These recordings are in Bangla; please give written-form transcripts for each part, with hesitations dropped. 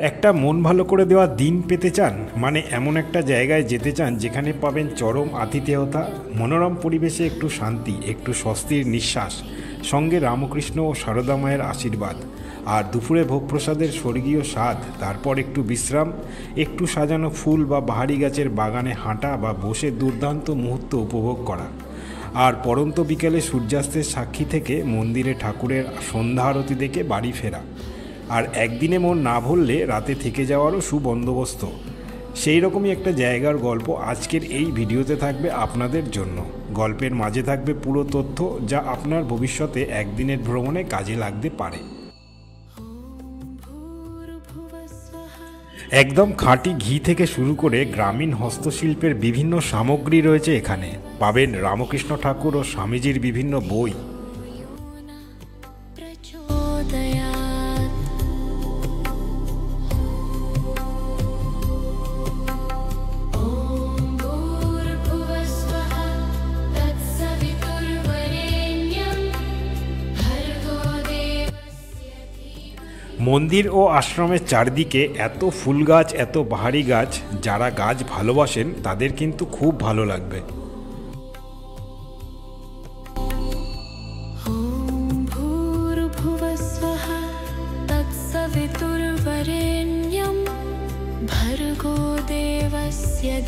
একটা মন ভালো করে দেওয়া দিন পেতে চান, মানে এমন একটা জায়গায় যেতে চান যেখানে পাবেন চরম আতিথেয়তা, মনোরম পরিবেশে একটু শান্তি, একটু স্বস্তির নিঃশ্বাস, সঙ্গে রামকৃষ্ণ ও সারদা মায়ের আশীর্বাদ, আর দুপুরে ভোগপ্রসাদের স্বর্গীয় স্বাদ, তারপর একটু বিশ্রাম, একটু সাজানো ফুল বা বাহারি গাছের বাগানে হাঁটা বা বসে দুর্দান্ত মুহূর্ত উপভোগ করা, আর পরন্ত বিকেলে সূর্যাস্তের সাক্ষী থেকে মন্দিরে ঠাকুরের সন্ধ্যা আরতি দেখে বাড়ি ফেরা। আর একদিনে মন না ভরলে রাতে থেকে যাওয়ারও সুবন্দোবস্ত। সেই রকমই একটা জায়গার গল্প আজকের এই ভিডিওতে থাকবে আপনাদের জন্য। গল্পের মাঝে থাকবে পুরো তথ্য, যা আপনার ভবিষ্যতে একদিনের ভ্রমণে কাজে লাগতে পারে। একদম খাঁটি ঘি থেকে শুরু করে গ্রামীণ হস্তশিল্পের বিভিন্ন সামগ্রী রয়েছে এখানে। পাবেন রামকৃষ্ণ ঠাকুর ও স্বামীজির বিভিন্ন বই। মন্দির ও আশ্রমের চারদিকে এত ফুল গাছ, এত বাহারি গাছ, যারা গাছ ভালোবাসেন তাদের কিন্তু খুব ভালো লাগবে।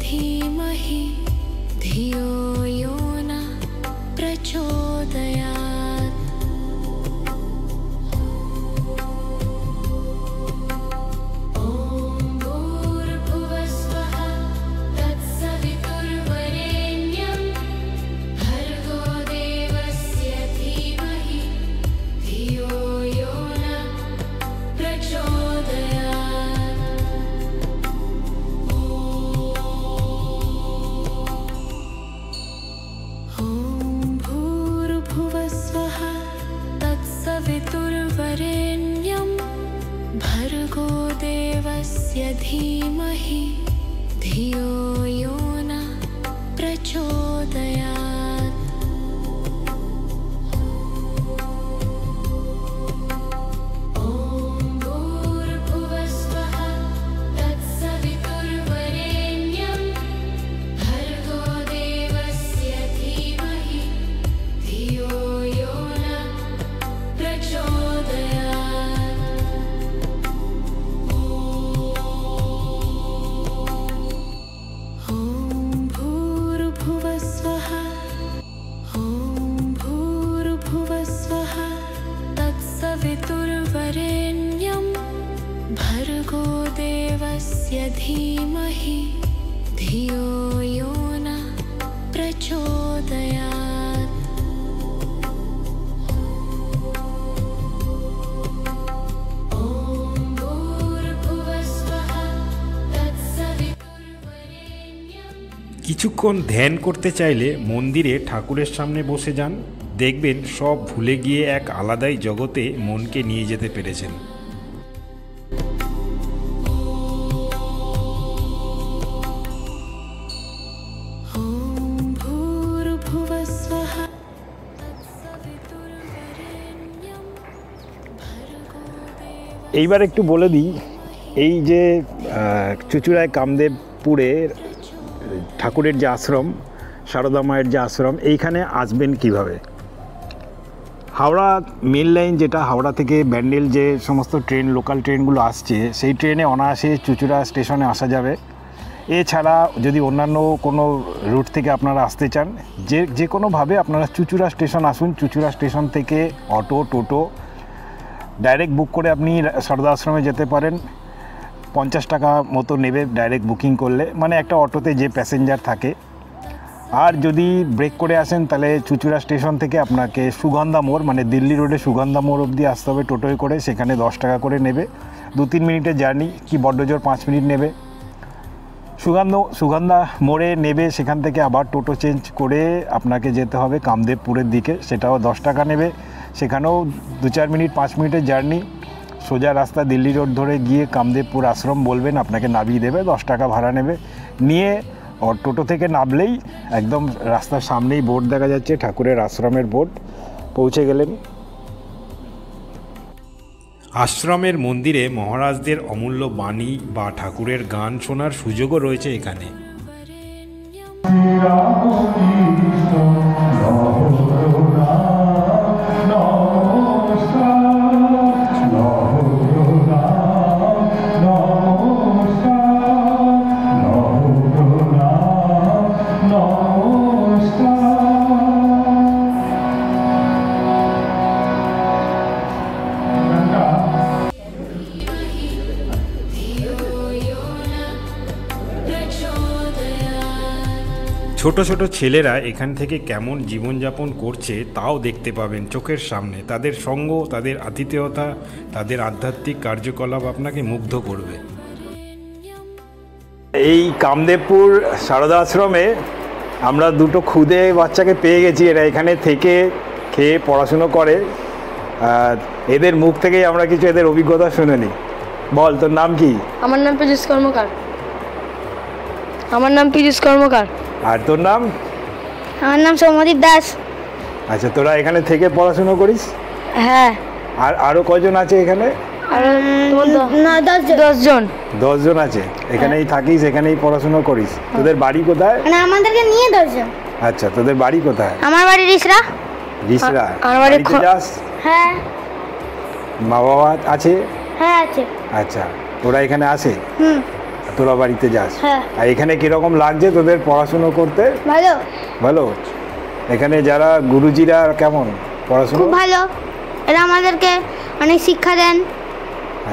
धीमहि धियो यो न प्रचोदयात्। ॐ भूर्भुवस्वः तत्सवितुर्वरेण्यं भर्गो देवस्य धीमहि धियो यो न प्रचोदयात्। भर्गो देवस्य धीमहि धियो यो न प्रचोदयात्। ॐ भूर्भुवस्वः तत्सवितुर्वरेण्यं। কিছুক্ষণ ধ্যান করতে চাইলে মন্দিরে ঠাকুরের সামনে বসে যান, দেখবেন সব ভুলে গিয়ে এক আলাদাই জগতে মনকে নিয়ে যেতে পেরেছেন। এইবার একটু বলে দিই, এই যে চুঁচুড়ায় কামদেবপুরে ঠাকুরের যে আশ্রম, সারদা মায়ের যে আশ্রম, এইখানে আসবেন কিভাবে। হাওড়া মেল লাইন, যেটা হাওড়া থেকে ব্যান্ডেল যে সমস্ত ট্রেন, লোকাল ট্রেনগুলো আসছে, সেই ট্রেনে অনায়াসে চুঁচুড়া স্টেশনে আসা যাবে। এছাড়া যদি অন্যান্য কোনো রুট থেকে আপনারা আসতে চান, যে কোনোভাবে আপনারা চুঁচুড়া স্টেশন আসুন। চুঁচুড়া স্টেশন থেকে অটো, টোটো ডাইরেক্ট বুক করে আপনি সারদা আশ্রমে যেতে পারেন। 50 টাকা মতো নেবে ডাইরেক্ট বুকিং করলে, মানে একটা অটোতে যে প্যাসেঞ্জার থাকে। আর যদি ব্রেক করে আসেন তাহলে চুঁচুড়া স্টেশন থেকে আপনাকে সুগন্ধা মোড়, মানে দিল্লি রোডে সুগন্ধা মোড় অবধি আসতে হবে টোটোয় করে। সেখানে 10 টাকা করে নেবে। 2-3 মিনিটের জার্নি, কি বড্ড জোর 5 মিনিট নেবে। সুগন্ধা মোড়ে নেবে, সেখান থেকে আবার টোটো চেঞ্জ করে আপনাকে যেতে হবে কামদেবপুরের দিকে, সেটাও 10 টাকা নেবে। সেখানেও 2-4 মিনিট 5 মিনিটের জার্নি। সোজা রাস্তা দিল্লি রোড ধরে গিয়ে কামদেবপুর আশ্রম বলবেন, আপনাকে নামিয়ে দেবে। 10 টাকা ভাড়া নেবে। নিয়ে টোটো থেকে নামলেই একদম রাস্তার সামনেই বোর্ড দেখা যাচ্ছে, ঠাকুরের আশ্রমের বোর্ড। পৌঁছে গেলেন। আশ্রমের মন্দিরে মহারাজদের অমূল্য বাণী বা ঠাকুরের গান শোনার সুযোগও রয়েছে এখানে। ছোট ছোট ছেলেরা এখান থেকে কেমন জীবনযাপন করছে তাও দেখতে পাবেন চোখের সামনে। তাদের সঙ্গ, তাদের আতিথেয়তা, তাদের আধ্যাত্মিক কার্যকলাপ আপনাকে মুগ্ধ করবে। এই কামদেবপুর সারদা আশ্রমে আমরা দুটো খুদে বাচ্চাকে পেয়ে গেছি। এরা এখানে থেকে খেয়ে পড়াশুনো করে। এদের মুখ থেকেই আমরা কিছু এদের অভিজ্ঞতা শুনে নিই। বল, তোর নাম কি? আমার নাম পীযূষ কর্মকার। আমার নাম পীযূষ কর্মকার। আর তোর নাম? আমার নাম সৌম্যদীপ দাস। আচ্ছা, তোরা এখানে থেকে পড়াশুনো করিস? হ্যাঁ। আর আরও কজন আছে এখানে? আর 10 জন। 10 জন আছে। এখানেই থাকিস, এখানেই পড়াশুনো করিস? তোদের বাড়ি কোথায়? মানে আমাদেরকে নিয়ে 10 জন। আচ্ছা, তোদের বাড়ি কোথায়? আমার বাড়ি রিসরা। রিসরা? আমার বাড়ি বাড়িতে যাস? হ্যাঁ। মা বাবা আছে? হ্যাঁ আছে। আচ্ছা, ওরা এখানে আসে? তোরা বাড়িতে যাস? হ্যাঁ। আর এখানে কিরকম লাগছে তোদের পড়াশুনো করতে? ভালো। ভালো? এখানে যারা গুরুজিরা কেমন পড়াশুনো? খুব ভালো। এরা আমাদেরকে অনেক শিক্ষা দেন।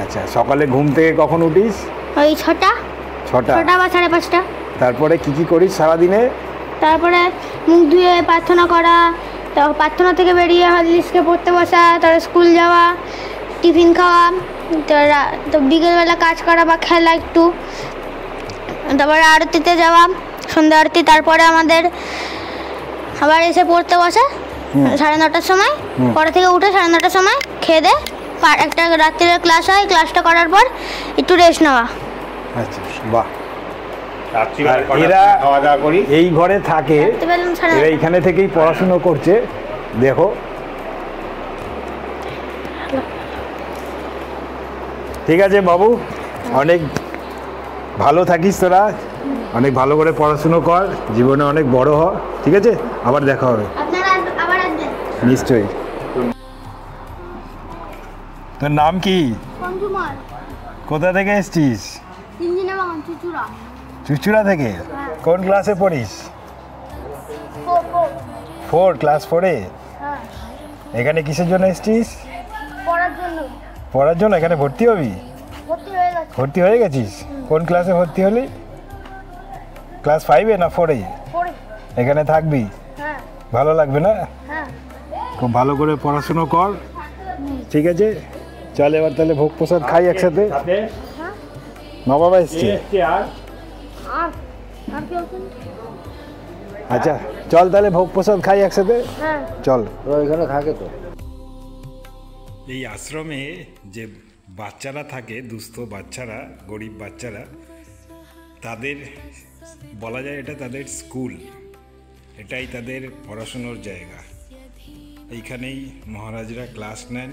আচ্ছা, সকালে ঘুম থেকে কখন উঠিস? ওই 6টা বা 5:30। তারপরে কি কি করিস সারাদিনে? তারপরে মুখ ধুয়ে প্রার্থনা করা, তারপর প্রার্থনা থেকে বেরিয়ে হলিস্কে পড়তে বসা, তারপরে স্কুল যাওয়া, টিফিন খাওয়া, তো বিকেলবেলা কাজ করা বা খেলা একটু, তারপরে আরতিতে যাওয়া, সন্ধ্যা আরতি। তারপরে আমাদের আবার এসে পড়তে বসে 9:30টার সময়। পরে থেকে উঠে 9:30টার সময় খেয়ে দে একটা রাত্রির ক্লাস হয়। ক্লাসটা করার পর একটু রেস্ট নেওয়া। আচ্ছা, বাহ। এরা এই ঘরে থাকে, এরা এইখানে থেকেই পড়াশুনো করছে। দেখো, ঠিক আছে বাবু, অনেক ভালো থাকিস তোরা, অনেক ভালো করে পড়াশুনো কর, জীবনে অনেক বড় হ। ঠিক আছে, আবার দেখা হবে। নিশ্চয়ই। তোর নাম কি? কোথা থেকে এসছিস? চুচুড়া থেকে? কোন ক্লাসে পড়িস? 4, ক্লাস 4-এ? এখানে কিসের জন্য এসছিস? পড়ার জন্য। এখানে ভর্তি হবি? ভর্তি হয়ে গেছিস? কোন ক্লাসে ভর্তি হলি? ক্লাস 5-এ না 4-এ? এখানে থাকবি? ভালো লাগবে না? খুব ভালো করে পড়াশুনো কর। ঠিক আছে, চল এবার তাহলে ভোগ প্রসাদ খাই একসাথে। মা বাবা এসছে? আচ্ছা, চল তাহলে ভোগ প্রসাদ খাই একসাথে। চল। এখানে থাকে তো। এই আশ্রমে যে বাচ্চারা থাকে, দুস্থ বাচ্চারা, গরিব বাচ্চারা, তাদের বলা যায় এটা তাদের স্কুল, এটাই তাদের পড়াশুনোর জায়গা। এইখানেই মহারাজরা ক্লাস নেন,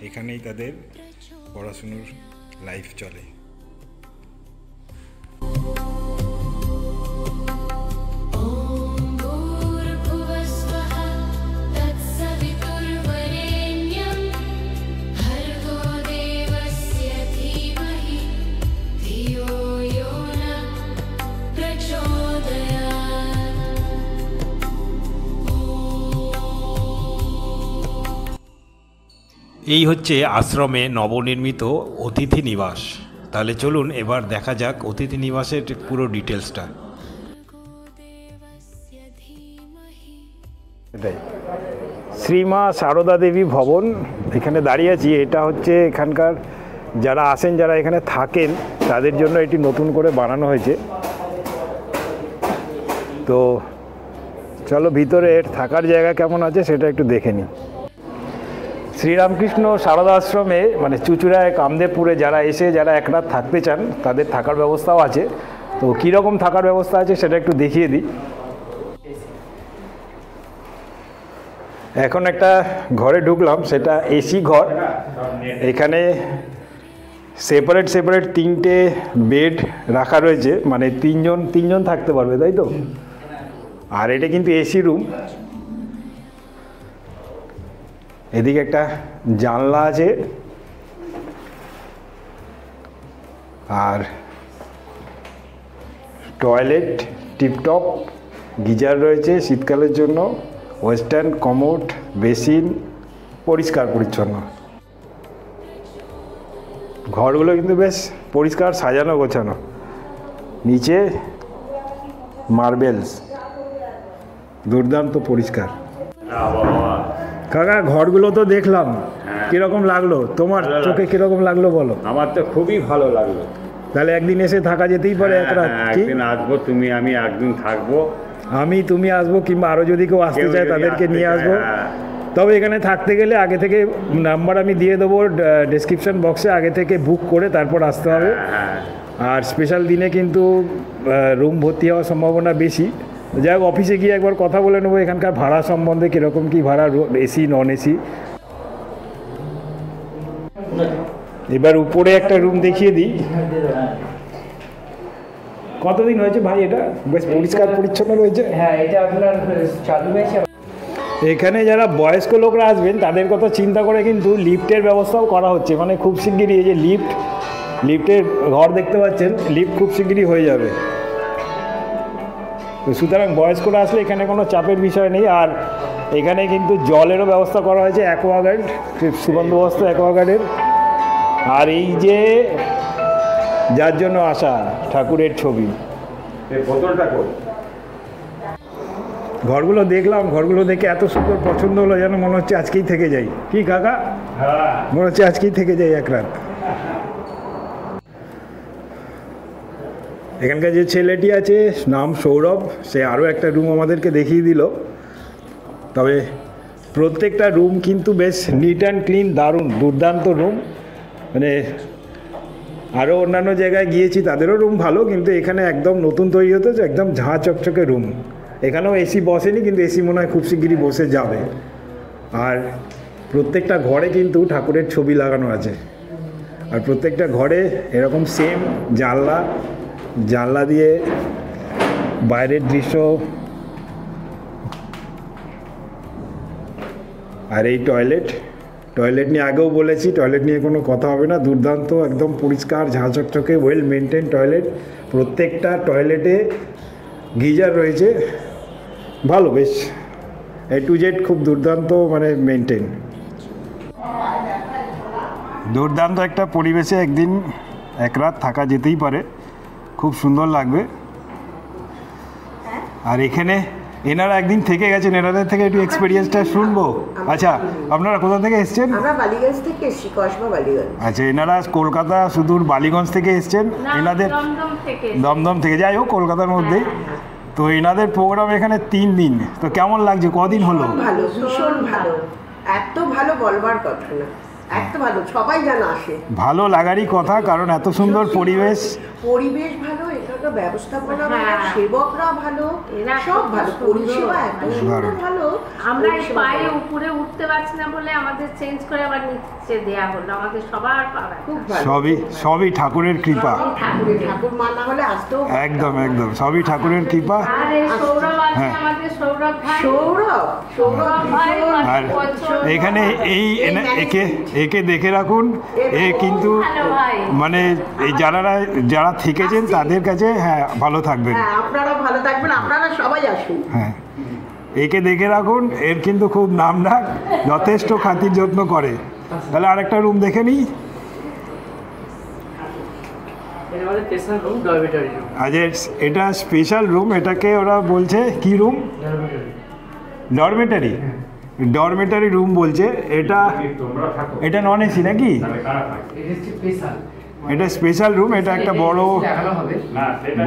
এখানেই তাদের পড়াশুনোর লাইফ চলে। এই হচ্ছে আশ্রমে নবনির্মিত অতিথি নিবাস। তাহলে চলুন এবার দেখা যাক অতিথি নিবাসের পুরো ডিটেলসটা। শ্রীমা সারদা দেবী ভবন, এখানে দাঁড়িয়ে আছি। এটা হচ্ছে এখানকার যারা আসেন, যারা এখানে থাকেন, তাদের জন্য এটি নতুন করে বানানো হয়েছে। তো চলো ভিতরে থাকার জায়গা কেমন আছে সেটা একটু দেখে নিই। শ্রীরামকৃষ্ণ সারদা আশ্রমে মানে চুচুড়ায় কামদেবপুরে যারা এসে যারা এক রাত থাকতে চান তাদের থাকার ব্যবস্থাও আছে। তো কীরকম থাকার ব্যবস্থা আছে সেটা একটু দেখিয়ে দিই। এখন একটা ঘরে ঢুকলাম, সেটা এসি ঘর। এখানে সেপারেট সেপারেট 3টে বেড রাখা রয়েছে, মানে তিনজন থাকতে পারবে, তাই তো? আর এটা কিন্তু এসি রুম। এদিকে একটা জানলা আছে, আর টয়লেট টিপটপ, গিজার রয়েছে শীতকালের জন্য, ওয়েস্টার্ন কমোড, বেসিন, পরিষ্কার পরিচ্ছন্ন। ঘরগুলো কিন্তু বেশ পরিষ্কার, সাজানো গোছানো। নিচে মার্বেলস, দুর্দান্ত পরিষ্কার। কাকা ঘরগুলো তো দেখলাম, কিরকম লাগলো তোমার চোখে, কিরকম লাগলো বলো? আমার তো খুবই ভালো লাগলো। তাহলে একদিন এসে থাকা যেতেই পারে এক রাত, কি? একদিন আসবো, তুমি আমি একদিন থাকবো। তুমি আসবো, কিংবা আরো যদি কেউ আসতে চায় তাদেরকে নিয়ে আসবো। হ্যাঁ। তবে এখানে থাকতে গেলে আগে থেকে নাম্বার আমি দিয়ে দেবো ডেসক্রিপশন বক্সে, আগে থেকে বুক করে তারপর আসতে হবে। হ্যাঁ। আর স্পেশাল দিনে কিন্তু রুম ভর্তি হওয়ার সম্ভাবনা বেশি। যাই হোক, অফিসে গিয়ে একবার কথা বলে নেবো এখানকার ভাড়া সম্বন্ধে, কীরকম কী ভাড়া, এসি নন এসি। এবার উপরে একটা রুম দেখিয়ে দিই। কতদিন হয়েছে ভাই এটা? বেশ পরিষ্কার পরিচ্ছন্ন রয়েছে। হ্যাঁ, এটা আপনার চালু হয়েছে। এখানে যারা বয়স্ক লোকরা আসবেন তাদের কথা চিন্তা করে কিন্তু লিফটের ব্যবস্থাও করা হচ্ছে, মানে খুব শিগগিরই এই যে লিফটের ঘর দেখতে পাচ্ছেন, লিফট খুব শিগগিরই হয়ে যাবে। তো সুতরাং বয়স্করা আসলে এখানে কোনো চাপের বিষয় নেই। আর এখানে কিন্তু জলেরও ব্যবস্থা করা হয়েছে, অ্যাকোয়াগার্ড, সুবন্দোবস্ত অ্যাকোয়াগার্ডের। আর এই যে যার জন্য আসা ঠাকুরের ছবি, বোতলটা কর। ঘরগুলো দেখলাম, ঘরগুলো দেখে এত সুন্দর পছন্দ হলো, যেন মনে হচ্ছে আজকেই থেকে যাই। কি কাকা? মনে হচ্ছে আজকেই থেকে যাই এক রাত। এখানকার যে ছেলেটি আছে, নাম সৌরভ, সে আরও একটা রুম আমাদেরকে দেখিয়ে দিল। তবে প্রত্যেকটা রুম কিন্তু বেশ নিট অ্যান্ড ক্লিন, দারুণ দুর্দান্ত রুম। মানে আরও অন্যান্য জায়গায় গিয়েছি, তাদেরও রুম ভালো, কিন্তু এখানে একদম নতুন তৈরি হতো, একদম ঝাঁ চকচকে রুম। এখানেও এসি বসেনি, কিন্তু এসি মনে হয় খুব শিগগিরই বসে যাবে। আর প্রত্যেকটা ঘরে কিন্তু ঠাকুরের ছবি লাগানো আছে। আর প্রত্যেকটা ঘরে এরকম সেম জানলা দিয়ে বাইরের দৃশ্য। আর এই টয়লেট নিয়ে আগেও বলেছি, টয়লেট নিয়ে কোনো কথা হবে না, দুর্দান্ত, একদম পরিষ্কার ঝাঁ চকচকে, ওয়েল মেনটেন টয়লেট। প্রত্যেকটা টয়লেটে গিজার রয়েছে, ভালো, বেশ A to Z খুব দুর্দান্ত, মানে মেনটেন। দুর্দান্ত একটা পরিবেশে একদিন এক রাত থাকা যেতেই পারে, খুব সুন্দর লাগবে। আর এখানে এনারা একদিন থেকে গেছেন, এনাদের থেকে একটু এক্সপিরিয়েন্সটা শুনবো। আচ্ছা, আপনারা কোথা থেকে এসছেন? আমরা বালিগঞ্জ থেকে এসেছি, কসবা বালিগঞ্জ। আচ্ছা, এনারা কলকাতা সুদূর বালিগঞ্জ থেকে এসছেন, এনাদের দমদম থেকে, যাই হোক কলকাতার মধ্যেই। তো এনাদের প্রোগ্রাম এখানে 3 দিন। তো কেমন লাগছে, কদিন হলো? ভালো, ভীষণ ভালো, এত ভালো বলবার কথা না, এত ভালো, সবাই যেন আসে। ভালো লাগারই কথা, কারণ এত সুন্দর পরিবেশ ভালো, এখানকার ব্যবস্থাপনা ভালো, সেবকরা ভালো, সব ভালো, পরিষেবা এত সুন্দর ভালো। আমরা এই পায়ে উপরে উঠতে পারছি না বলে আমাদের চেঞ্জ করে আবার নিচে দেয়া হলো, আমাদের সবার পাওয়া খুব ভালো। সবই ঠাকুরের কৃপা। ঠাকুর মা না হলে আসতেও একদম সবই ঠাকুরের কৃপা। আর এই সৌরভ আছে, আমাদের সৌরভ ভাই, সৌরভ ভাই। আর এখানে একে দেখে রাখুন, এ কিন্তু মানে এই যারা থেকেছেন তাদের কাছে, হ্যাঁ, ভালো থাকবেন। হ্যাঁ, আপনারা ভালো থাকবেন, আপনারা সবাই আসুন। হ্যাঁ, একে দেখে রাখুন, এর কিন্তু খুব নাম ডাক, যথেষ্ট খাতির যত্ন করে। তাহলে আরেকটা রুম দেখে নিই। আচ্ছা, এটা স্পেশাল রুম, এটাকে ওরা বলছে কি রুম? ডরমেটারি রুম বলছে। এটা নন এসি নাকি? এটা স্পেশাল রুম। এটা একটা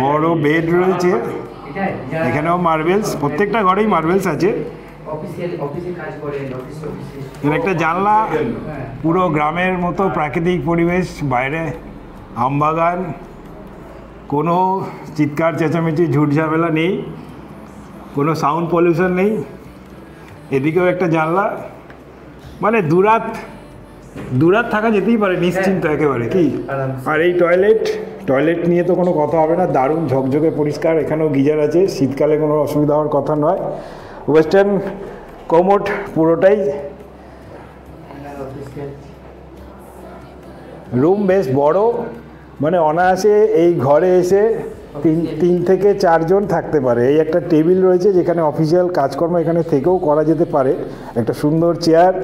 বড় বেড রয়েছে, এখানেও মার্বেলস, প্রত্যেকটা ঘরেই মার্বেলস আছে। এর একটা জানলা, পুরো গ্রামের মতো প্রাকৃতিক পরিবেশ, বাইরে আমবাগান, কোনো চিৎকার চেঁচামেচি ঝুট ঝামেলা নেই, কোনো সাউন্ড পলিউশন নেই। এদিকেও একটা জানলা, মানে দুরাত থাকা যেতেই পারে নিশ্চিন্ত একেবারে কি। আর এই টয়লেট নিয়ে তো কোনো কথা হবে না, দারুণ ঝকঝকে পরিষ্কার। এখানেও গিজার আছে, শীতকালে কোনো অসুবিধা হওয়ার কথা নয়। ওয়েস্টার্ন কোমোড পুরোটাই। রুম বেশ বড়, মানে অনায়াসে এই ঘরে এসে তিন থেকে 4 জন থাকতে পারে। এই একটা টেবিল রয়েছে যেখানে অফিসিয়াল কাজকর্ম এখানে থেকেও করা যেতে পারে, একটা সুন্দর চেয়ার।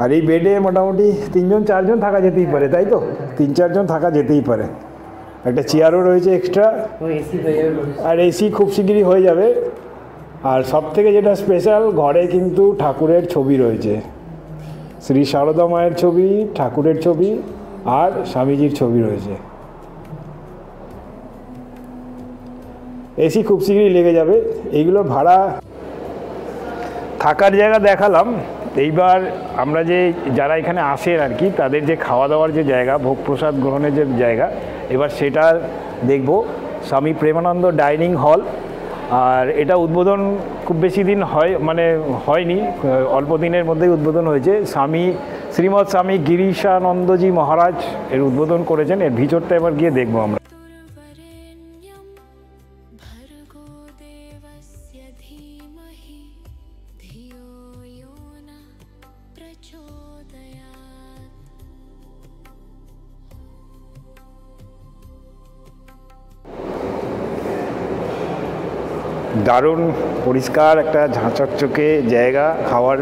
আর এই বেডে মোটামুটি 3 জন 4 জন থাকা যেতেই পারে, তাই তো? 3-4 জন থাকা যেতেই পারে। একটা চেয়ারও রয়েছে এক্সট্রা, আর এসি খুব শিগগিরই হয়ে যাবে। আর সব থেকে যেটা স্পেশাল, ঘরে কিন্তু ঠাকুরের ছবি রয়েছে, শ্রী সারদা মায়ের ছবি, ঠাকুরের ছবি আর স্বামীজির ছবি রয়েছে। এসি খুব শীঘ্রই লেগে যাবে। এইগুলো ভাড়া। থাকার জায়গা দেখালাম, এইবার আমরা যে যারা এখানে আসেন আর কি, তাদের যে খাওয়া দাওয়ার যে জায়গা, ভোগ প্রসাদ গ্রহণের যে জায়গা, এবার সেটা দেখব। স্বামী প্রেমানন্দ ডাইনিং হল। আর এটা উদ্বোধন খুব বেশি দিন হয়নি, অল্প দিনের মধ্যেই উদ্বোধন হয়েছে। শ্রীমৎ স্বামী গিরিশানন্দজি মহারাজ এর উদ্বোধন করেছেন। এর ভিতরটা এবার গিয়ে দেখবো আমরা। तुर्वरेण्यं भर्गो देवस्य धीमहि धियो यो न प्रचोदयात्। দারুণ পরিষ্কার একটা ঝাঁচকচকে জায়গা খাওয়ার,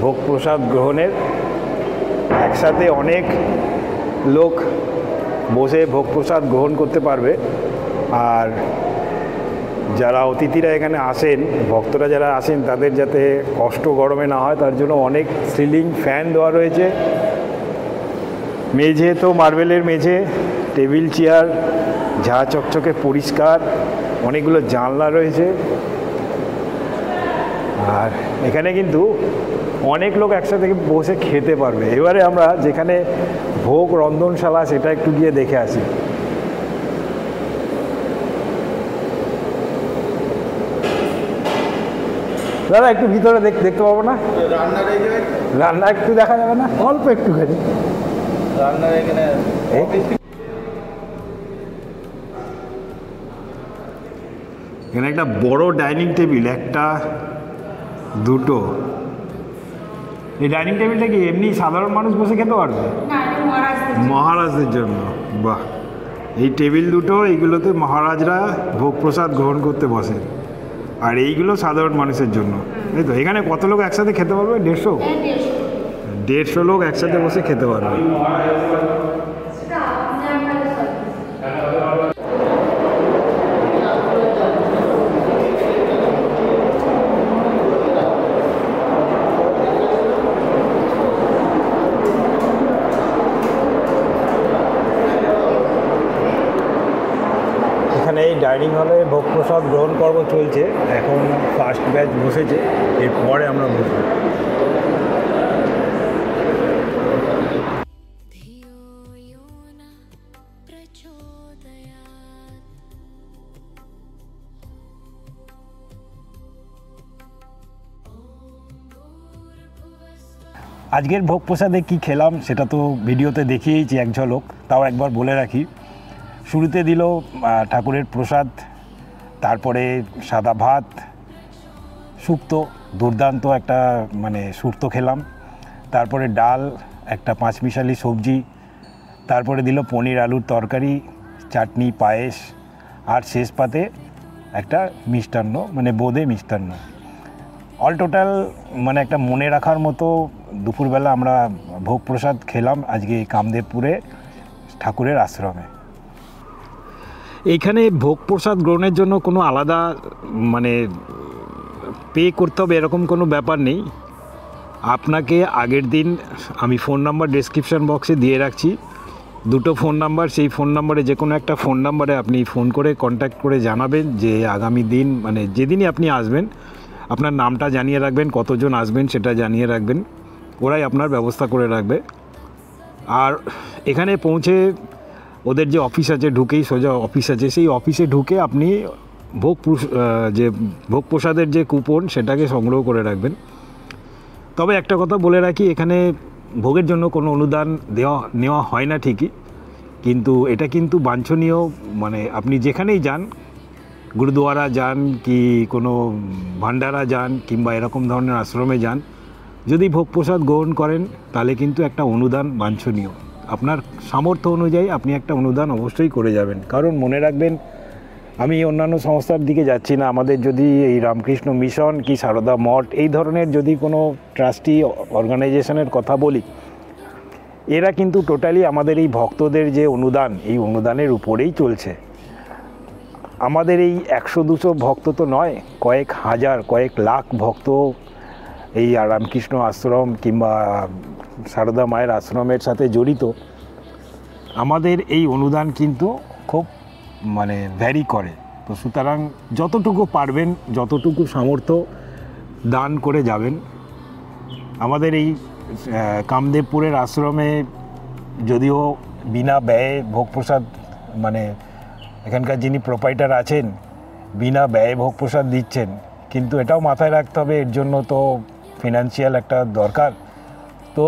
ভোগ প্রসাদ গ্রহণের। একসাথে অনেক লোক বসে ভোগ প্রসাদ গ্রহণ করতে পারবে। আর যারা অতিথিরা এখানে আসেন, ভক্তরা যারা আসেন, তাদের যাতে কষ্ট গরমে না হয় তার জন্য অনেক সিলিং ফ্যান দেওয়া রয়েছে। মেঝে তো মার্বেলের মেঝে, টেবিল চেয়ার ঝা চকচকে পরিষ্কার, অনেকগুলো জানলা রয়েছে। আর এখানে কিন্তু অনেক লোক একসাথে বসে খেতে পারবে। এবারে আমরা যেখানে ভোগ রন্ধনশালা, সেটা একটু গিয়ে দেখে আসি। দাদা একটু ভিতরে দেখতে পাবো না? রান্না একটু দেখা যাবে না? অল্প একটুখানি রান্নার এখানে। এখানে একটা বড় ডাইনিং টেবিল, একটা দুটো। এই ডাইনিং টেবিলটা কি এমনি সাধারণ মানুষ বসে খেতে পারবে? মহারাজদের জন্য। বাহ, এই টেবিল দুটো, এইগুলোতে মহারাজরা ভোগ প্রসাদ গ্রহণ করতে বসে। আর এইগুলো সাধারণ মানুষের জন্য, তাই তো? এখানে কত লোক একসাথে খেতে পারবে? 150 লোক একসাথে বসে খেতে পারবে। এই ডাইনিং হলে ভোগ প্রসাদ গ্রহণ পর্ব চলছে, এখন ফার্স্ট ব্যাচ বসেছে, এরপরে আমরা বসবো। धियो यो न प्रचोदयात्। আজকের ভোগ প্রসাদে কী খেলাম সেটা তো ভিডিওতে দেখিয়েছি এক ঝলক, তাও একবার বলে রাখি। শুরুতে দিল ঠাকুরের প্রসাদ, তারপরে সাদা ভাত, শুক্তো, দুর্দান্ত একটা শুক্তো খেলাম। তারপরে ডাল, একটা পাঁচমিশালি সবজি, তারপরে দিল পনির আলুর তরকারি, চাটনি, পায়েস, আর শেষ পাতে একটা মিষ্টান্ন, বোঁদে মিষ্টান্ন। অল টোটাল একটা মনে রাখার মতো দুপুরবেলা আমরা ভোগ প্রসাদ খেলাম আজকে কামদেবপুরে ঠাকুরের আশ্রমে। এইখানে ভোগ প্রসাদ গ্রহণের জন্য কোনো আলাদা পে করতে হবে এরকম কোনো ব্যাপার নেই। আপনাকে আগের দিন আমি ফোন নাম্বার ডেসক্রিপশন বক্সে দিয়ে রাখছি, দুটো ফোন নাম্বার, সেই ফোন নাম্বারে যে কোনো একটা ফোন নাম্বারে আপনি ফোন করে কন্ট্যাক্ট করে জানাবেন যে আগামী দিন যেদিনই আপনি আসবেন আপনার নামটা জানিয়ে রাখবেন, কতজন আসবেন সেটা জানিয়ে রাখবেন, ওরাই আপনার ব্যবস্থা করে রাখবে। আর এখানে পৌঁছে ওদের যে অফিস আছে, ঢুকেই সোজা অফিস আছে, সেই অফিসে ঢুকে আপনি যে ভোগ প্রসাদের যে কুপন সেটাকে সংগ্রহ করে রাখবেন। তবে একটা কথা বলে রাখি, এখানে ভোগের জন্য কোনো অনুদান নেওয়া হয় না ঠিকই, কিন্তু এটা কিন্তু বাঞ্ছনীয়। মানে আপনি যেখানেই যান, গুরুদুয়ারা যান কি কোনো ভান্ডারা যান কিংবা এরকম ধরনের আশ্রমে যান, যদি ভোগ প্রসাদ গ্রহণ করেন তাহলে কিন্তু একটা অনুদান বাঞ্ছনীয়। আপনার সামর্থ্য অনুযায়ী আপনি একটা অনুদান অবশ্যই করে যাবেন। কারণ মনে রাখবেন, আমি অন্যান্য সংস্থার দিকে যাচ্ছি না, আমাদের যদি এই রামকৃষ্ণ মিশন কি সারদা মঠ এই ধরনের যদি কোনো ট্রাস্টি অর্গানাইজেশনের কথা বলি, এরা কিন্তু টোটালি আমাদের এই ভক্তদের যে অনুদান, এই অনুদানের উপরেই চলছে। আমাদের এই 100-200 ভক্ত তো নয়, কয়েক হাজার কয়েক লাখ ভক্ত এই রামকৃষ্ণ আশ্রম কিংবা সারদা মায়ের আশ্রমের সাথে জড়িত। আমাদের এই অনুদান কিন্তু খুব মানে ভ্যারি করে। তো সুতরাং যতটুকু পারবেন, যতটুকু সামর্থ্য দান করে যাবেন। আমাদের এই কামদেবপুরের আশ্রমে যদিও বিনা ব্যয়ে ভোগ প্রসাদ, মানে এখানকার যিনি প্রোপাইটার আছেন বিনা ব্যয়ে ভোগ প্রসাদ দিচ্ছেন, কিন্তু এটাও মাথায় রাখতে হবে এর জন্য তো ফিনান্সিয়াল একটা দরকার। তো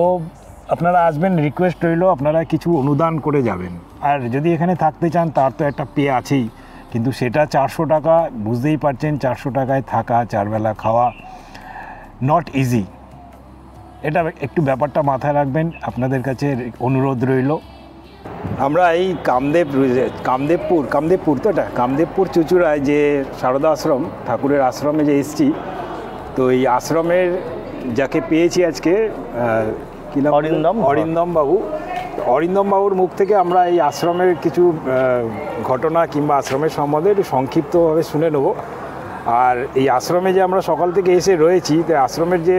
আপনারা আসবেন, রিকোয়েস্ট রইল আপনারা কিছু অনুদান করে যাবেন। আর যদি এখানে থাকতে চান তার তো একটা পে আছেই, কিন্তু সেটা 400 টাকা। বুঝতেই পারছেন 400 টাকায় থাকা, 4 বেলা খাওয়া নট ইজি। এটা একটু ব্যাপারটা মাথায় রাখবেন, আপনাদের কাছে অনুরোধ রইল। আমরা এই কামদেবপুর তো এটা কামদেবপুর চুঁচুড়ায় যে সারদা আশ্রম, ঠাকুরের আশ্রমে যে এসেছি, তো এই আশ্রমের যাকে পেয়েছি আজকে, কি নাম? অরিন্দম বাবু। অরিন্দম বাবুর মুখ থেকে আমরা এই আশ্রমের কিছু ঘটনা কিংবা আশ্রমের সম্বন্ধে একটু সংক্ষিপ্তভাবে শুনে নেব। আর এই আশ্রমে যে আমরা সকাল থেকে এসে রয়েছি, তো আশ্রমের যে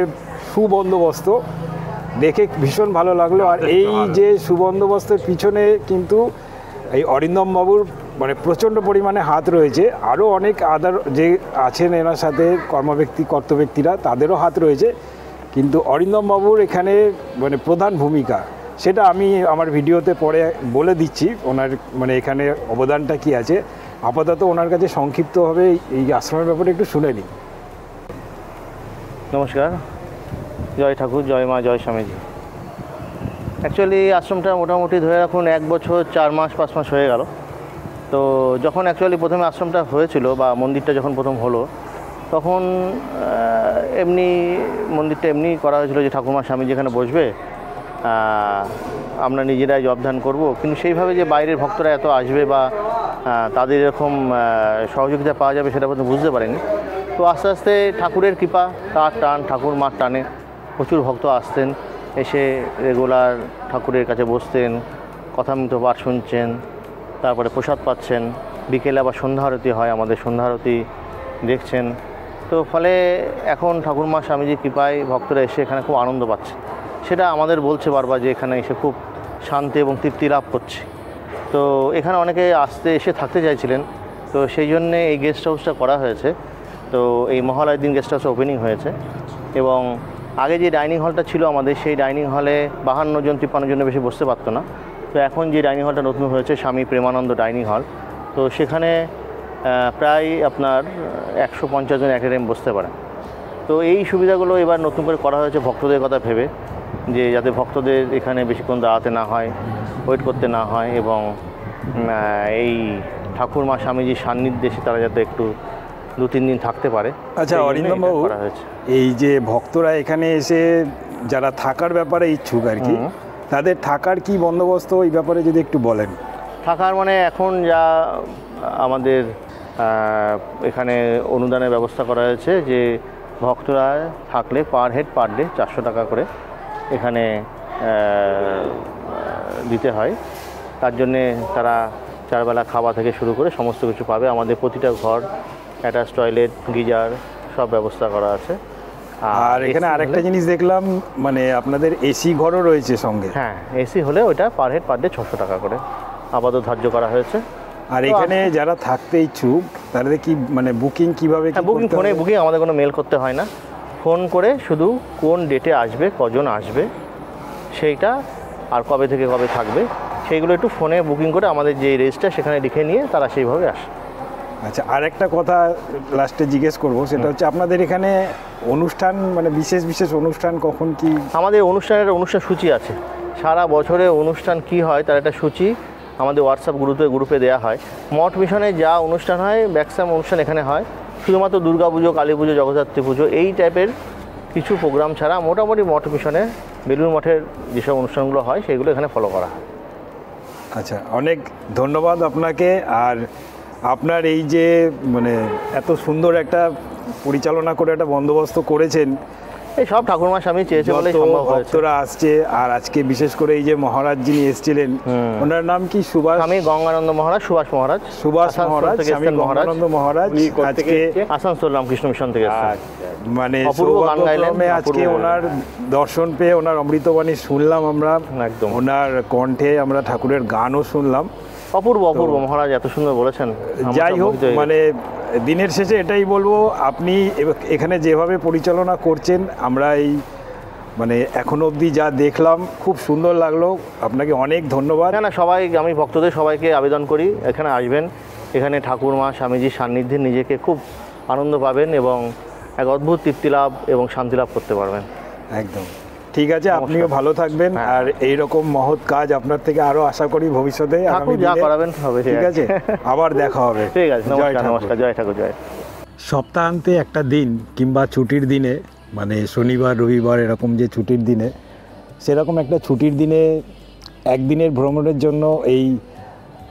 সুবন্দোবস্ত দেখে ভীষণ ভালো লাগলো। আর এই যে সুবন্দোবস্তের পিছনে কিন্তু এই অরিন্দম বাবুর মানে প্রচণ্ড পরিমাণে হাত রয়েছে। আরও অনেক আদার যে আছেন এনার সাথে কর্তব্যক্তিরা, তাদেরও হাত রয়েছে, কিন্তু অরিন্দম বাবুর এখানে মানে প্রধান ভূমিকা, সেটা আমি আমার ভিডিওতে পরে বলে দিচ্ছি ওনার মানে এখানে অবদানটা কী আছে। আপাতত ওনার কাছে সংক্ষিপ্তভাবে এই আশ্রমের ব্যাপারে একটু শুনে নিই। নমস্কার, জয় ঠাকুর, জয় মা, জয় স্বামীজি। অ্যাকচুয়ালি আশ্রমটা মোটামুটি ধরে রাখুন 1 বছর 4 মাস 5 মাস হয়ে গেল। তো যখন অ্যাকচুয়ালি প্রথমে আশ্রমটা হয়েছিল বা মন্দিরটা যখন প্রথম হলো, তখন মন্দিরটা এমনি করা হয়েছিল যে ঠাকুরমা স্বামী যেখানে বসবে, আমরা নিজেরাই জবধান করব। কিন্তু সেইভাবে যে বাইরের ভক্তরা এত আসবে বা তাদের এরকম সহযোগিতা পাওয়া যাবে সেটা প্রথম বুঝতে পারিনি। তো আস্তে আস্তে ঠাকুরের কৃপা, তার টান, ঠাকুর মার টানে প্রচুর ভক্ত আসতেন, এসে রেগুলার ঠাকুরের কাছে বসতেন, কথামৃত পাঠ শুনছেন, তারপরে প্রসাদ পাচ্ছেন। বিকেলে আবার সন্ধ্যা আরতি হয়, আমাদের সন্ধ্যা আরতি দেখছেন। তো ফলে এখন ঠাকুরমা স্বামীজির কৃপায় ভক্তরা এসে এখানে খুব আনন্দ পাচ্ছে। সেটা আমাদের বলছে বারবার যে এখানে এসে খুব শান্তি এবং তৃপ্তি লাভ করছে। তো এখানে অনেকে এসে থাকতে চাইছিলেন, তো সেই জন্যে এই গেস্ট হাউসটা করা হয়েছে। তো এই মহালয়ের দিন গেস্ট হাউস ওপেনিং হয়েছে, এবং আগে যে ডাইনিং হলটা ছিল আমাদের, সেই ডাইনিং হলে 52 জন 53 জনের বেশি বসতে পারতো না। তো এখন যে ডাইনিং হলটা নতুন হয়েছে, স্বামী প্রেমানন্দ ডাইনিং হল, তো সেখানে প্রায় আপনার 150 জন এক টাইম বসতে পারে। তো এই সুবিধাগুলো এবার নতুন করে করা হয়েছে ভক্তদের কথা ভেবে, যে যাতে ভক্তদের এখানে বেশিক্ষণ দাঁড়াতে না হয়, ওয়েট করতে না হয়, এবং এই ঠাকুরমা স্বামীজির সান্নিধ্যে এসে তারা যাতে একটু 2-3 দিন থাকতে পারে। আচ্ছা অরিন্দম বাবু, এই যে ভক্তরা এখানে এসে যারা থাকার ব্যাপারে ইচ্ছুক আর কি, তাদের থাকার কি বন্দোবস্ত, এই ব্যাপারে যদি একটু বলেন। থাকার মানে এখন যা আমাদের এখানে অনুদানের ব্যবস্থা করা হয়েছে, যে ভক্তরা থাকলে পার হেড পার ডে 400 টাকা করে এখানে দিতে হয়। তার জন্যে তারা 4 বেলা খাওয়া থেকে শুরু করে সমস্ত কিছু পাবে। আমাদের প্রতিটা ঘর অ্যাটাচ টয়লেট, গিজার সব ব্যবস্থা করা আছে। আর এখানে আরেকটা জিনিস দেখলাম, মানে আপনাদের এসি ঘরও রয়েছে সঙ্গে। হ্যাঁ, এসি হলে ওইটা পার হেড পার ডে 600 টাকা করে আপাতত ধার্য করা হয়েছে। আর এখানে যারা থাকতে ইচ্ছুক তাদের কি মানে বুকিং কিভাবে? বুকিং ফোনে বুকিং, আমাদের কোনো মেল করতে হয় না। ফোন করে শুধু কোন ডেটে আসবে, কজন আসবে সেইটা, আর কবে থেকে কবে থাকবে সেইগুলো একটু ফোনে বুকিং করে আমাদের যে রেজিস্টার সেখানে লিখে নিয়ে তারা সেইভাবে আসে। আচ্ছা, আর একটা কথা লাস্টে জিজ্ঞেস করব, সেটা হচ্ছে আপনাদের এখানে অনুষ্ঠান মানে বিশেষ বিশেষ অনুষ্ঠান কখন কি? আমাদের অনুষ্ঠান সূচি আছে, সারা বছরে অনুষ্ঠান কি হয় তার একটা সূচি আমাদের হোয়াটসঅ্যাপ গ্রুপে দেওয়া হয়। মঠ মিশনে যা অনুষ্ঠান হয় ম্যাক্সিমাম অনুষ্ঠান এখানে হয়, শুধুমাত্র দুর্গা পুজো, কালী পুজো, জগদ্ধাত্রী পুজো এই টাইপের কিছু প্রোগ্রাম ছাড়া মোটামুটি মঠ মিশনে বেলুড় মঠের যেসব অনুষ্ঠানগুলো হয় সেগুলো এখানে ফলো করা হয়। আচ্ছা, অনেক ধন্যবাদ আপনাকে। আর আপনার এই যে মানে এত সুন্দর একটা পরিচালনা করে একটা বন্দোবস্ত করেছেন, এই সব ঠাকুরমা স্বামী চেয়েছে বলেই যত সম্ভব হয়েছে। ভক্তরা আসছে, আর আজকে বিশেষ করে এই যে মহারাজ যিনি এসেছিলেন, ওনার নাম কি? সুভাষ, আমি গঙ্গানন্দ মহারাজ, সুভাষ মহারাজ, স্বামী গঙ্গানন্দ মহারাজ আজকে আসানসোল রামকৃষ্ণ মিশন থেকে এসেছেন। মানে অপূর্ব গান গাইলেন, সৌভাগ্যক্রমে আজকে ওনার দর্শন পেয়ে ওনার অমৃতবাণী শুনলাম আমরা, একদম ওনার কণ্ঠে আমরা ঠাকুরের গানও শুনলাম। অপূর্ব মহারাজ এত সুন্দর বলেছেন। যাই হোক, মানে দিনের শেষে এটাই বলবো, আপনি এখানে যেভাবে পরিচালনা করছেন, আমরা এই মানে এখনো অবধি যা দেখলাম খুব সুন্দর লাগলো, আপনাকে অনেক ধন্যবাদ। না সবাই, আমি ভক্তদের সবাইকে আবেদন করি এখানে আসবেন, এখানে ঠাকুরমা স্বামীজির সান্নিধ্যে নিজেকে খুব আনন্দ পাবেন এবং এক অদ্ভুত তৃপ্তি লাভ এবং শান্তি লাভ করতে পারবেন। একদম ঠিক আছে, আপনিও ভালো থাকবেন। আর এই রকম মহৎ কাজ আপনার থেকে আরো আশা করি ভবিষ্যতে যা করাবেন হবে। ঠিক আছে, আবার দেখা হবে। ঠিক আছে, নমস্কার, জয় ঠাকুর জয়। সপ্তাহান্তে একটা দিন কিংবা ছুটির দিনে, মানে শনিবার রবিবার এরকম যে ছুটির দিনে, সেরকম একটা ছুটির দিনে একদিনের ভ্রমণের জন্য এই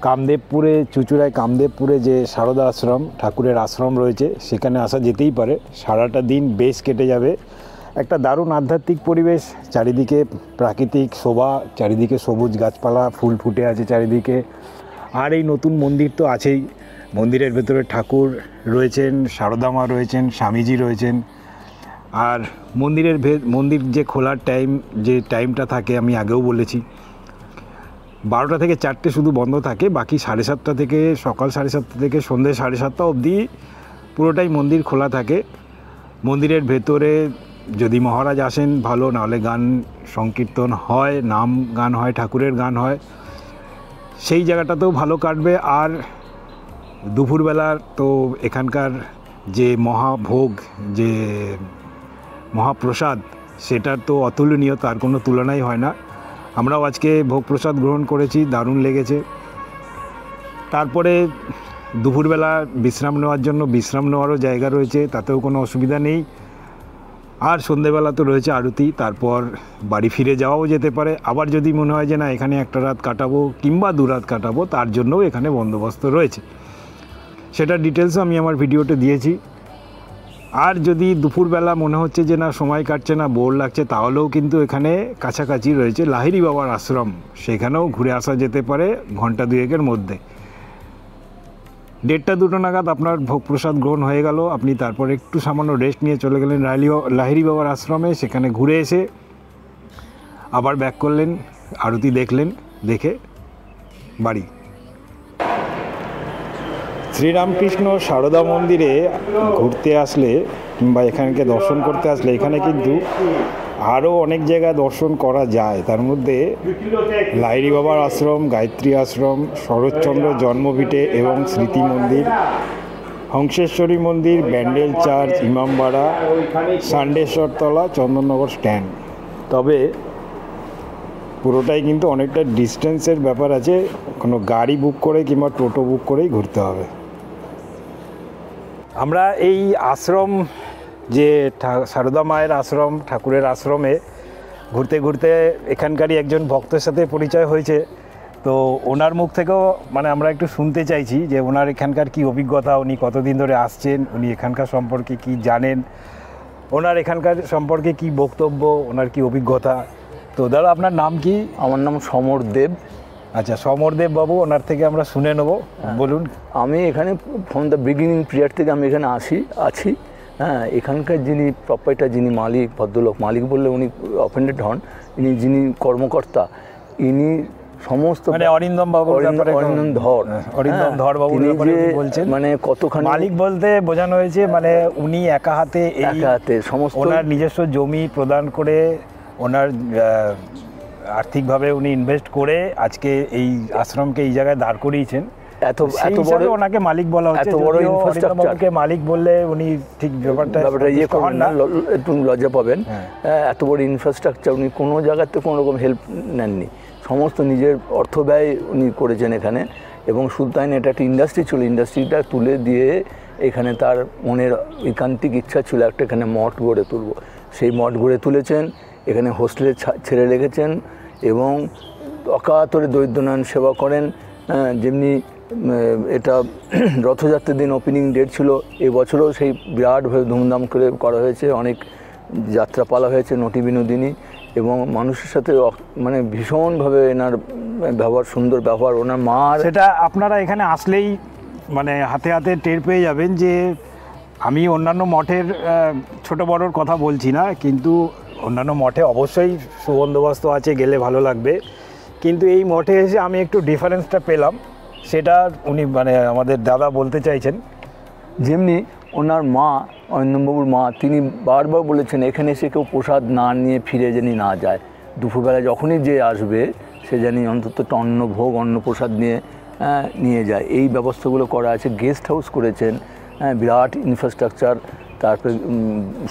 কামদেবপুরে, চুঁচুড়ায় কামদেবপুরে যে সারদা আশ্রম ঠাকুরের আশ্রম রয়েছে, সেখানে আসা যেতেই পারে। সারাটা দিন বেশ কেটে যাবে, একটা দারুণ আধ্যাত্মিক পরিবেশ, চারিদিকে প্রাকৃতিক শোভা, চারিদিকে সবুজ গাছপালা, ফুল ফুটে আছে চারিদিকে। আর এই নতুন মন্দির তো আছেই, মন্দিরের ভেতরে ঠাকুর রয়েছেন, সারদা মা রয়েছেন, স্বামীজি রয়েছেন। আর মন্দির যে খোলার টাইমটা থাকে আমি আগেও বলেছি, 12টা থেকে 4টে শুধু বন্ধ থাকে, বাকি 7:30 থেকে সকাল 7:30 থেকে সন্ধ্যে 7:30 অবধি পুরোটাই মন্দির খোলা থাকে। মন্দিরের ভেতরে যদি মহারাজ আসেন ভালো, নাহলে গান সংকীর্তন হয়, নাম গান হয়, ঠাকুরের গান হয়, সেই জায়গাটাতেও ভালো কাটবে। আর দুপুরবেলা তো এখানকার যে মহাভোগ, যে মহাপ্রসাদ, সেটার তো অতুলনীয়, তার কোনো তুলনাই হয় না। আমরাও আজকে ভোগ প্রসাদ গ্রহণ করেছি, দারুণ লেগেছে। তারপরে দুপুরবেলা বিশ্রাম নেওয়ার জন্য বিশ্রাম নেওয়ারও জায়গা রয়েছে, তাতেও কোনো অসুবিধা নেই। আর সন্ধেবেলা তো রয়েছে আরতি, তারপর বাড়ি ফিরে যাওয়াও যেতে পারে। আবার যদি মনে হয় যে না এখানে একটা রাত কাটাবো কিংবা 2 রাত কাটাবো, তার জন্যও এখানে বন্দোবস্ত রয়েছে, সেটার ডিটেলসও আমি আমার ভিডিওতে দিয়েছি। আর যদি দুপুরবেলা মনে হচ্ছে যে না সময় কাটছে না, বোর লাগছে, তাহলেও কিন্তু এখানে কাছাকাছি রয়েছে লাহিড়ী বাবার আশ্রম, সেখানেও ঘুরে আসা যেতে পারে ঘন্টা 2-এর মধ্যে। 1:30-2 নাগাদ আপনার ভোগ প্রসাদ গ্রহণ হয়ে গেল, আপনি তারপর একটু সামান্য রেস্ট নিয়ে চলে গেলেন লাহিড়ী বাবার আশ্রমে, সেখানে ঘুরে এসে আবার ব্যাক করলেন, আরতি দেখলেন, দেখে বাড়ি। শ্রীরামকৃষ্ণ সারদা মন্দিরে ঘুরতে আসলে কিংবা এখানকে দর্শন করতে আসলে এখানে কিন্তু আরও অনেক জায়গায় দর্শন করা যায়। তার মধ্যে লাহিড়ী বাবার আশ্রম, গায়ত্রী আশ্রম, শরৎচন্দ্র জন্মভিটে এবং স্মৃতি মন্দির, হংসেশ্বরী মন্দির, ব্যান্ডেল চার্চ, ইমামবাড়া, ষান্ডেশ্বরতলা, চন্দননগর স্ট্যান্ড। তবে পুরোটাই কিন্তু অনেকটা ডিস্টেন্সের ব্যাপার আছে, কোনো গাড়ি বুক করে কিংবা টোটো বুক করেই ঘুরতে হবে। আমরা এই আশ্রম, যে সারদা মায়ের আশ্রম, ঠাকুরের আশ্রমে ঘুরতে ঘুরতে এখানকারই একজন ভক্তের সাথে পরিচয় হয়েছে। তো ওনার মুখ থেকেও মানে আমরা একটু শুনতে চাইছি যে ওনার এখানকার কি অভিজ্ঞতা, উনি কতদিন ধরে আসছেন, উনি এখানকার সম্পর্কে কি জানেন, ওনার এখানকার সম্পর্কে কি বক্তব্য, ওনার কি অভিজ্ঞতা। তো দাদা আপনার নাম কি? আমার নাম সমর দেব। আচ্ছা, সমর দেব বাবু, ওনার থেকে আমরা শুনে নেব, বলুন। আমি এখানে ফ্রম দ্য বিগিনিং পিরিয়ড থেকে আমি এখানে আছি। হ্যাঁ, এখানকার যিনি প্রপাইটার, যিনি মালিক, ভদ্রলোক, মালিক বললে উনি অফেন্ডেড হন, ইনি যিনি কর্মকর্তা, ইনি সমস্ত মানে অরিন্দম বাবু, অরিন্দম ধর বাবু বলছেন, মানে কতখানি মালিক বলতে বোঝানো হয়েছে মানে উনি একা হাতে সমস্ত ওনার নিজস্ব জমি প্রদান করে, ওনার আর্থিকভাবে উনি ইনভেস্ট করে আজকে এই আশ্রমকে এই জায়গায় দাঁড় করিয়েছেন। এত সেই এত বড় হিসাবে ওনাকে মালিক বলা হচ্ছে, এত বড় যদিও infrastructure। অরিন্দমবাবুকে মালিক বললে উনি ঠিক ব্যাপারটা ইয়ে সন্তুষ্ট হন করবেন না, একটু লজ্জা পাবেন। এত বড় ইনফ্রাস্ট্রাকচার উনি কোনো জায়গাতে কোনো রকম হেল্প নেননি, সমস্ত নিজের অর্থ ব্যয় উনি করেছেন এখানে। এবং শুধু তাই না, এটা একটা ইন্ডাস্ট্রি ছিল, ইন্ডাস্ট্রিটা তুলে দিয়ে এখানে তার মনের ঐকান্তিক ইচ্ছা ছিল একটা এখানে মঠ গড়ে তুলব। সেই মঠ গড়ে তুলেছেন, এখানে হোস্টেলে ছেড়ে রেখেছেন এবং অকাতরে দরিদ্রনারায়ণ সেবা করেন। যেমনি এটা রথযাত্রার দিন ওপেনিং ডেট ছিল, এবছরও সেই বিরাটভাবে ধুমধাম করে করা হয়েছে, অনেক যাত্রাপালা হয়েছে, নটি বিনোদিনী, এবং মানুষের সাথে মানে ভীষণভাবে এনার ব্যবহার, সুন্দর ব্যবহার। ওনার মা, সেটা আপনারা এখানে আসলেই মানে হাতে হাতে টের পেয়ে যাবেন যে আমি অন্যান্য মঠের ছোট বড়োর কথা বলছি না, কিন্তু অন্যান্য মঠে অবশ্যই সুবন্দোবস্ত আছে, গেলে ভালো লাগবে, কিন্তু এই মঠে এসে আমি একটু ডিফারেন্সটা পেলাম, সেটা উনি মানে আমাদের দাদা বলতে চাইছেন। যেমনি ওনার মা, অরিন্দমবাবুর মা, তিনি বারবার বলেছেন এখানে এসে কেউ প্রসাদ না নিয়ে ফিরে যেন না যায়, দুপুরবেলা যখনই যে আসবে সে জানি অন্তত একটা অন্নভোগ, অন্নপ্রসাদ নিয়ে যায়। এই ব্যবস্থাগুলো করা আছে। গেস্ট হাউস করেছেন, বিরাট ইনফ্রাস্ট্রাকচার, তারপরে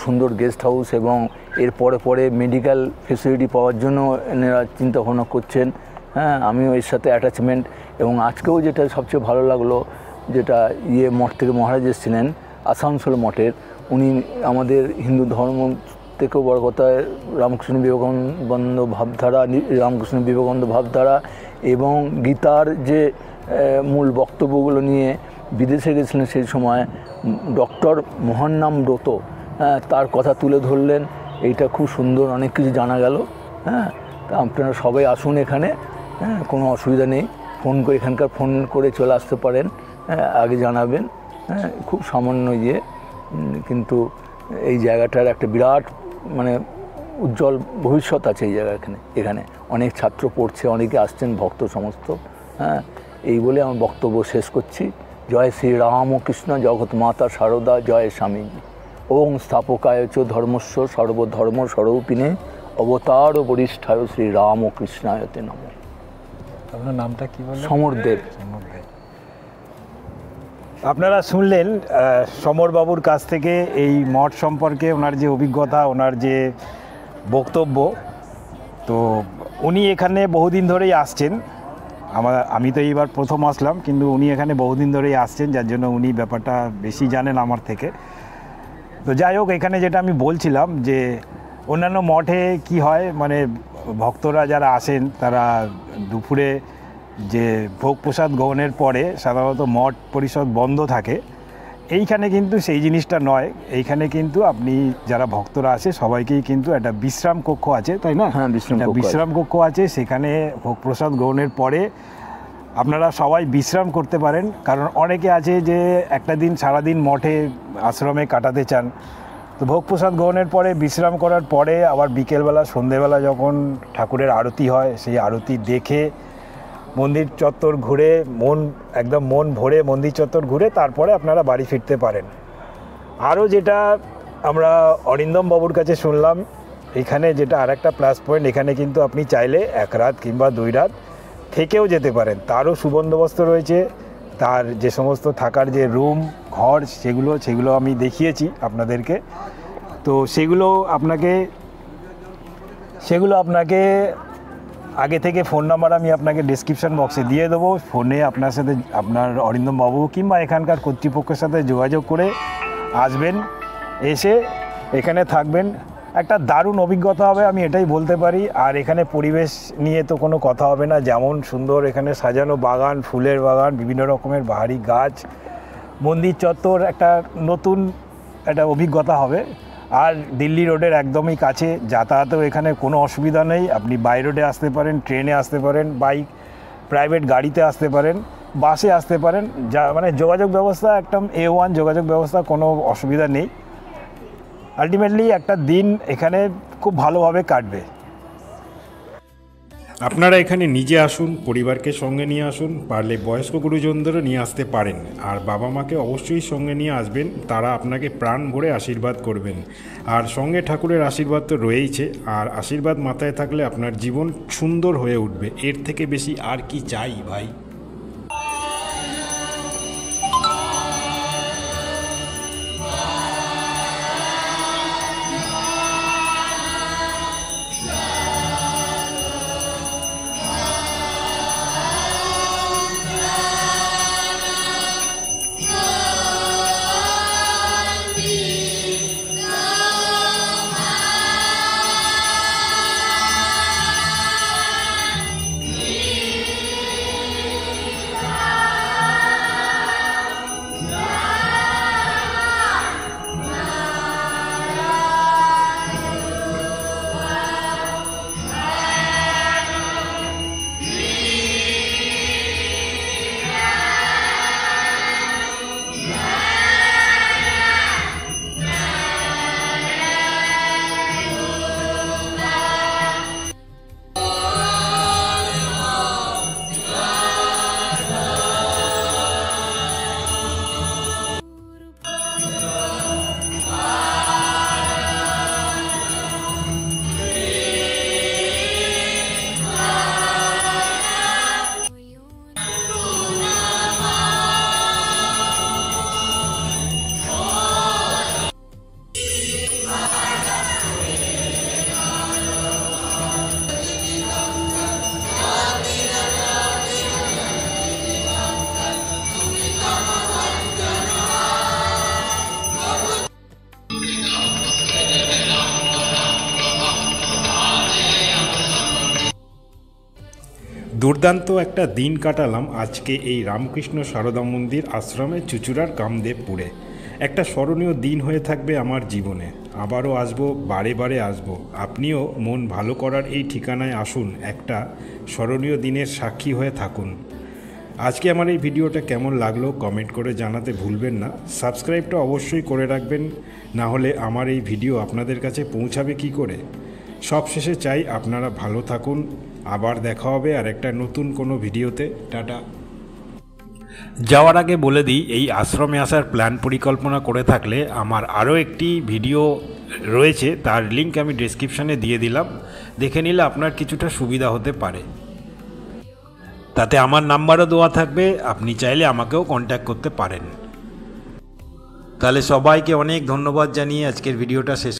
সুন্দর গেস্ট হাউস, এবং এর পরে পরে মেডিকেল ফেসিলিটি পাওয়ার জন্য এনারা চিন্তাভাবনা করছেন। আমিও এর সাথে অ্যাটাচমেন্ট। এবং আজকেও যেটা সবচেয়ে ভালো লাগলো, যেটা মঠ থেকে মহারাজ এসেছিলেন আসানসোল মঠের, উনি আমাদের হিন্দু ধর্ম থেকেও বড় কথা রামকৃষ্ণ বিবেকানন্দ ভাবধারা, রামকৃষ্ণ বিবেকানন্দ ভাবধারা এবং গীতার যে মূল বক্তব্যগুলো নিয়ে বিদেশে গেছিলেন সেই সময়, ডক্টর মোহননাম ব্রত তার কথা তুলে ধরলেন। এইটা খুব সুন্দর, অনেক কিছু জানা গেল। তা আপনারা সবাই আসুন এখানে, কোনো অসুবিধা নেই, ফোন করে এখানকার ফোন করে চলে আসতে পারেন, আগে জানাবেন। খুব সামান্য কিন্তু এই জায়গাটার একটা বিরাট মানে উজ্জ্বল ভবিষ্যৎ আছে এই জায়গা। এখানে অনেক ছাত্র পড়ছে, অনেকে আসছেন, ভক্ত সমস্ত। এই বলে আমার বক্তব্য শেষ করছি। জয় শ্রী রামকৃষ্ণ জগৎ মাতা শারদা, জয় স্বামীজি। ওং স্থাপকায় চ ধর্মস্ব সর্বধর্ম স্বরূপিণে অবতার বরিষ্ঠায় শ্রী রামকৃষ্ণায়তে নমঃ। আপনার নামটা কি বললেন? সমরদেব। আপনারা শুনলেন সমরবাবুর কাছ থেকে এই মঠ সম্পর্কে ওনার যে অভিজ্ঞতা, ওনার যে বক্তব্য। তো উনি এখানে বহুদিন ধরেই আসছেন, আমি তো এইবার প্রথম আসলাম, কিন্তু উনি এখানে বহুদিন ধরেই আসছেন, যার জন্য উনি ব্যাপারটা বেশি জানেন আমার থেকে। তো যাই হোক, এখানে যেটা আমি বলছিলাম যে অন্যান্য মঠে কি হয়, মানে ভক্তরা যারা আসেন তারা দুপুরে যে ভোগ প্রসাদ গ্রহণের পরে সাধারণত মঠ পরিষদ বন্ধ থাকে। এইখানে কিন্তু সেই জিনিসটা নয়। এইখানে কিন্তু আপনি যারা ভক্তরা আসে সবাইকেই কিন্তু একটা বিশ্রাম কক্ষ আছে, তাই না? হ্যাঁ, বিশ্রাম কক্ষ আছে। সেখানে ভোগ প্রসাদ গ্রহণের পরে আপনারা সবাই বিশ্রাম করতে পারেন, কারণ অনেকে আছে যে একটা দিন সারাদিন মঠে আশ্রমে কাটাতে চান। তো ভোগ প্রসাদ গ্রহণের পরে বিশ্রাম করার পরে আবার বিকেলবেলা সন্ধেবেলা যখন ঠাকুরের আরতি হয়, সেই আরতি দেখে মন্দির চত্বর ঘুরে একদম মন ভরে মন্দির চত্বর ঘুরে তারপরে আপনারা বাড়ি ফিরতে পারেন। আরও যেটা আমরা অরিন্দম বাবুর কাছে শুনলাম, এখানে যেটা আর একটা প্লাস পয়েন্ট, এখানে কিন্তু আপনি চাইলে 1 রাত কিংবা 2 রাত থেকেও যেতে পারেন, তারও সুবন্দোবস্ত রয়েছে। তার যে সমস্ত থাকার যে রুম ঘর সেগুলো আমি দেখিয়েছি আপনাদেরকে। তো সেগুলো আপনাকে আগে থেকে ফোন নাম্বার আমি আপনাকে ডেসক্রিপশন বক্সে দিয়ে দেবো। ফোনে আপনার সাথে আপনার অরিন্দম বাবু কিংবা এখানকার কর্তৃপক্ষের সাথে যোগাযোগ করে আসবেন, এসে এখানে থাকবেন। একটা দারুণ অভিজ্ঞতা হবে, আমি এটাই বলতে পারি। আর এখানে পরিবেশ নিয়ে তো কোনো কথা হবে না, যেমন সুন্দর এখানে সাজানো বাগান, ফুলের বাগান, বিভিন্ন রকমের বাহারি গাছ, মন্দির চত্বর, একটা নতুন একটা অভিজ্ঞতা হবে। আর দিল্লি রোডের একদমই কাছে, যাতায়াতেও এখানে কোনো অসুবিধা নেই। আপনি বাই রোডে আসতে পারেন, ট্রেনে আসতে পারেন, বাইক প্রাইভেট গাড়িতে আসতে পারেন, বাসে আসতে পারেন। মানে যোগাযোগ ব্যবস্থা একদম A1 যোগাযোগ ব্যবস্থা, কোনো অসুবিধা নেই। আলটিমেটলি একটা দিন এখানে খুব ভালোভাবে কাটবে। আপনারা এখানে নিজে আসুন, পরিবারকে সঙ্গে নিয়ে আসুন, পারলে বয়স্ক গুরুজনদেরও নিয়ে আসতে পারেন। আর বাবা মাকে অবশ্যই সঙ্গে নিয়ে আসবেন, তারা আপনাকে প্রাণ ভরে আশীর্বাদ করবেন। আর সঙ্গে ঠাকুরের আশীর্বাদ তো রয়েইছে, আর আশীর্বাদ মাথায় থাকলে আপনার জীবন সুন্দর হয়ে উঠবে। এর থেকে বেশি আর কি চাই ভাই? দুর্দান্ত একটা দিন কাটালাম আজকে এই রামকৃষ্ণ সারদা মন্দির আশ্রমে চুঁচুড়ার কামদেবপুরে। একটা স্মরণীয় দিন হয়ে থাকবে আমার জীবনে। আবারও আসবো, বারে বারে আসবো। আপনিও মন ভালো করার এই ঠিকানায় আসুন, একটা স্মরণীয় দিনের সাক্ষী হয়ে থাকুন। আজকে আমার এই ভিডিওটা কেমন লাগলো কমেন্ট করে জানাতে ভুলবেন না। সাবস্ক্রাইবটা অবশ্যই করে রাখবেন, না হলে আমার এই ভিডিও আপনাদের কাছে পৌঁছাবে কি করে। সবশেষে চাই আপনারা ভালো থাকুন। আবার দেখা হবে আর একটা নতুন কোনো ভিডিওতে। টাটা। যাওয়ার আগে বলে দিই, এই আশ্রমে আসার প্ল্যান পরিকল্পনা করে থাকলে আমার আরও একটি ভিডিও রয়েছে, তার লিঙ্ক আমি ডেসক্রিপশানে দিয়ে দিলাম। দেখে নিলে আপনার কিছুটা সুবিধা হতে পারে। তাতে আমার নাম্বারও দেওয়া থাকবে, আপনি চাইলে আমাকেও কন্ট্যাক্ট করতে পারেন। তাহলে সবাইকে অনেক ধন্যবাদ জানিয়ে আজকের ভিডিওটা শেষ